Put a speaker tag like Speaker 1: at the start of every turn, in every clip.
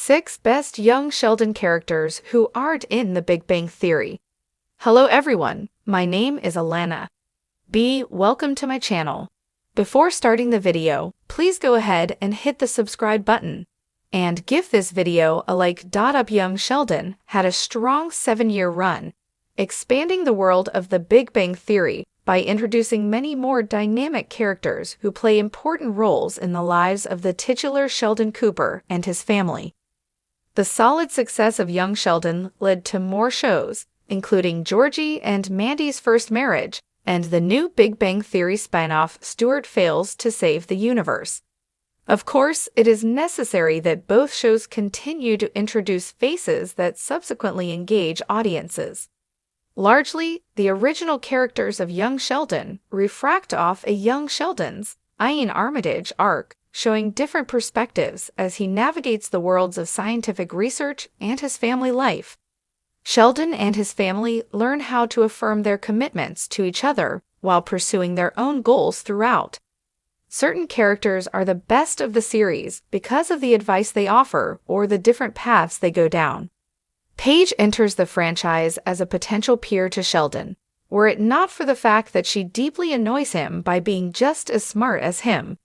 Speaker 1: 6 Best Young Sheldon Characters Who Aren't in The Big Bang Theory. Hello everyone, my name is Alana. Welcome to my channel. Before starting the video, please go ahead and hit the subscribe button. And give this video a like. Young Sheldon had a strong 7-year run, expanding the world of The Big Bang Theory by introducing many more dynamic characters who play important roles in the lives of the titular Sheldon Cooper and his family. The solid success of Young Sheldon led to more shows, including Georgie and Mandy's First Marriage, and the new Big Bang Theory spin-off Stuart Fails to Save the Universe. Of course, it is necessary that both shows continue to introduce faces that subsequently engage audiences. Largely, the original characters of Young Sheldon refract off a Young Sheldon's Ian Armitage arc, showing different perspectives as he navigates the worlds of scientific research and his family life. Sheldon and his family learn how to affirm their commitments to each other while pursuing their own goals throughout. Certain characters are the best of the series because of the advice they offer or the different paths they go down. Paige enters the franchise as a potential peer to Sheldon, were it not for the fact that she deeply annoys him by being just as smart as him.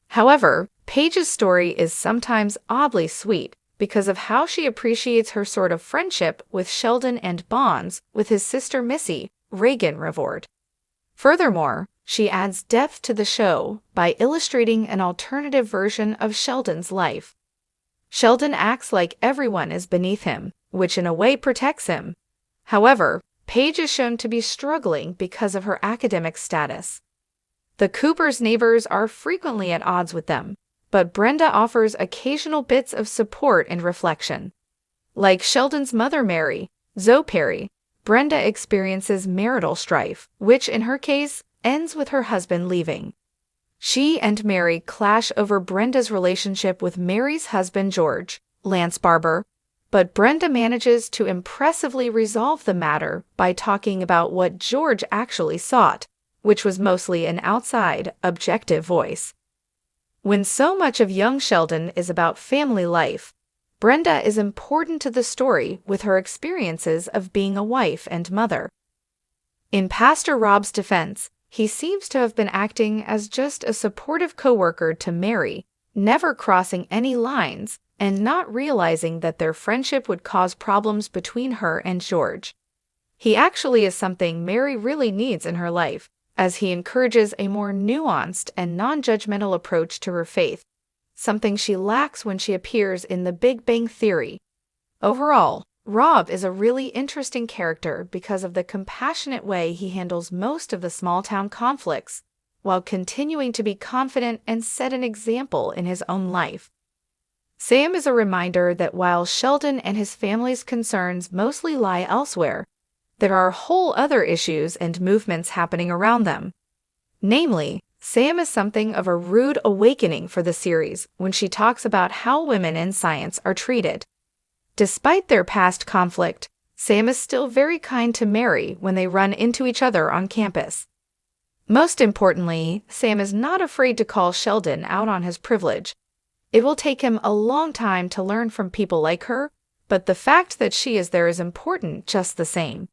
Speaker 1: However, Paige's story is sometimes oddly sweet because of how she appreciates her sort of friendship with Sheldon and bonds with his sister Missy, Reagan Revord. Furthermore, she adds depth to the show by illustrating an alternative version of Sheldon's life. Sheldon acts like everyone is beneath him, which in a way protects him. However, Paige is shown to be struggling because of her academic status. The Coopers' neighbors are frequently at odds with them, but Brenda offers occasional bits of support and reflection. Like Sheldon's mother Mary, Zoe Perry, Brenda experiences marital strife, which in her case ends with her husband leaving. She and Mary clash over Brenda's relationship with Mary's husband George, Lance Barber, but Brenda manages to impressively resolve the matter by talking about what George actually sought, which was mostly an outside, objective voice. When so much of Young Sheldon is about family life, Brenda is important to the story with her experiences of being a wife and mother. In Pastor Rob's defense, he seems to have been acting as just a supportive coworker to Mary, never crossing any lines and not realizing that their friendship would cause problems between her and George. He actually is something Mary really needs in her life, as he encourages a more nuanced and non-judgmental approach to her faith, something she lacks when she appears in The Big Bang Theory. Overall, Rob is a really interesting character because of the compassionate way he handles most of the small-town conflicts, while continuing to be confident and set an example in his own life. Sam is a reminder that while Sheldon and his family's concerns mostly lie elsewhere, there are whole other issues and movements happening around them. Namely, Sam is something of a rude awakening for the series when she talks about how women in science are treated. Despite their past conflict, Sam is still very kind to Mary when they run into each other on campus. Most importantly, Sam is not afraid to call Sheldon out on his privilege. It will take him a long time to learn from people like her, but the fact that she is there is important just the same.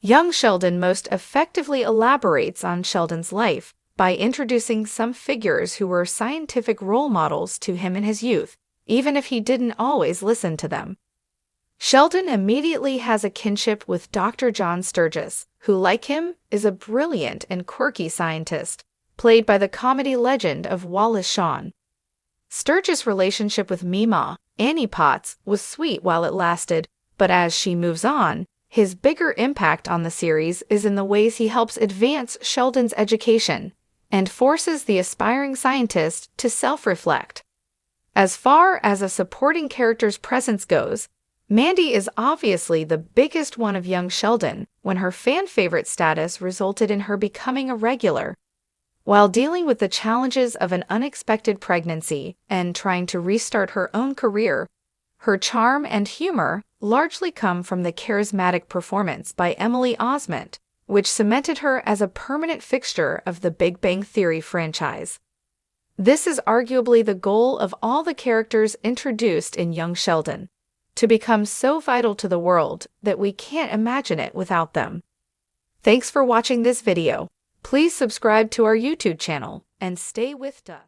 Speaker 1: Young Sheldon most effectively elaborates on Sheldon's life by introducing some figures who were scientific role models to him in his youth, even if he didn't always listen to them. Sheldon immediately has a kinship with Dr. John Sturgis, who, like him, is a brilliant and quirky scientist, played by the comedy legend of Wallace Shawn. Sturgis' relationship with Mima, Annie Potts, was sweet while it lasted, but as she moves on, his bigger impact on the series is in the ways he helps advance Sheldon's education and forces the aspiring scientist to self-reflect. As far as a supporting character's presence goes, Mandy is obviously the biggest one of Young Sheldon when her fan-favorite status resulted in her becoming a regular. While dealing with the challenges of an unexpected pregnancy and trying to restart her own career, her charm and humor largely come from the charismatic performance by Emily Osment, which cemented her as a permanent fixture of the Big Bang Theory franchise. This is arguably the goal of all the characters introduced in Young Sheldon, to become so vital to the world that we can't imagine it without them. Thanks for watching this video. Please subscribe to our YouTube channel and stay with us.